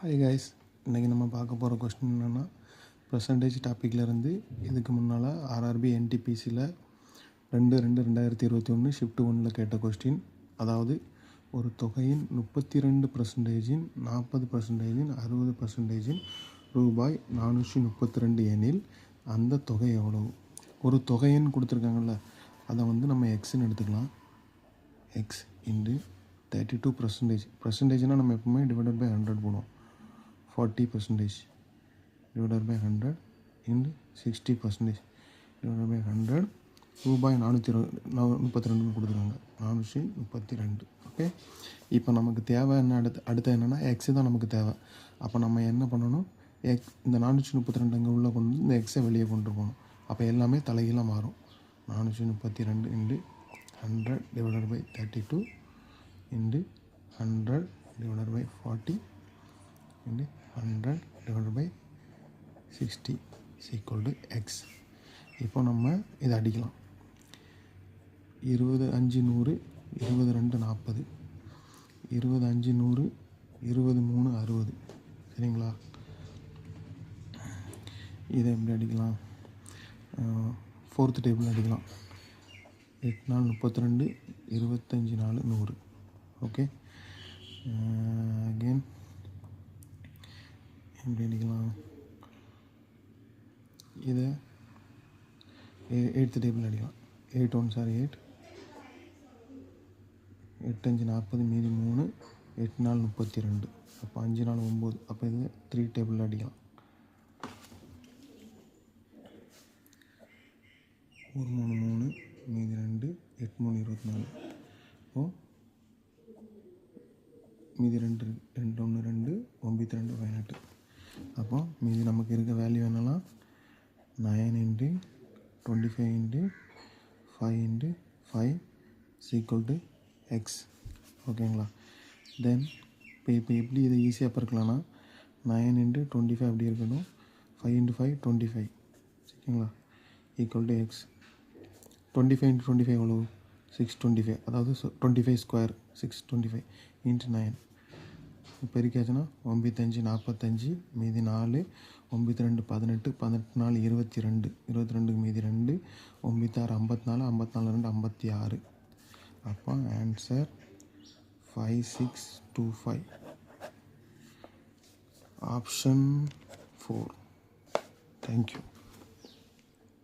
Hi guys, இன்றைக்கி நம்ம பார்க்க போகிற கொஸ்டின் என்னென்னா பர்சன்டேஜ் டாப்பிக்லேருந்து இதுக்கு முன்னால் ஆர்ஆர்பி என்டிபிசியில் 2/2/2021 ஷிஃப்ட் 1 கேட்ட கொஸ்டின். அதாவது ஒரு தொகையின் 32%, 40%, 60% ரூபாய் 432 எனில் அந்த தொகை எவ்வளவு? ஒரு தொகைன்னு கொடுத்துருக்காங்கல்ல, அதை நம்ம எக்ஸ்ன்னு எடுத்துக்கலாம். X into 32%. பர்சன்டேஜ்னால் நம்ம எப்பவுமே டிவைடட் பை 100 போடுவோம். 40% divided by 100 into 60% divided by 100 ரூபாய் 432 கொடுத்துருக்காங்க. 432. ஓகே, இப்போ நமக்கு தேவை என்ன? அடுத்த என்னென்னா எக்ஸு தான் நமக்கு தேவை. அப்போ நம்ம என்ன பண்ணணும்? இந்த 432 அங்கே உள்ளே கொண்டு இந்த எக்ஸை வெளியே கொண்டு போகணும். அப்போ எல்லாமே தலைகீழாக மாறும். 432 into 100 divided by 32 into 100 divided by 40 into 100 divided by 60 is equal to x. இப்போ நம்ம இதை அடிக்கலாம். 20 5 100 22 40 20 5 100 23 60. சரிங்களா? இதை எப்படி அடிக்கலாம்? ஃபோர்த் டேபிள் அடிக்கலாம். 8 4 32 25 4 100. ஓகே, அகெயின் எப்படி அடிக்கலாம்? இதை 8th டேபிள் அடிக்கலாம். 8 1 சார் 8 8 5 40 மீதி 3 8 4 32. அப்போ 5 4 9. அப்போ இது 3 டேபிள் அடிக்கலாம். 1 3 3 மீதி 2 8 3 24. அப்போது மீதி 2 2 1 2 9 2 18. அப்போ மீதி நமக்கு இருக்க வேல்யூ என்னென்னா 9 into 25 into 5 into 5 is equal to x. ஓகேங்களா? தென் இப்போ எப்படி இதை ஈஸியாக பிறக்கலாம்னா 9 into 25 அப்படி இருக்கணும். 5 into 5 25. சரிங்களா? Equal to X. 25 into 25 எவ்வளோ? 625. அதாவது 25 ஸ்கொயர் 625 into 9. பெருக்காச்சுன்னா 95 45 மீதி 4 92 18 18 4 22 22 மீதி 2 96 54 54 2 56. அப்போ ஆன்சர் 5625. ஆப்ஷன் 4. தேங்க்யூ.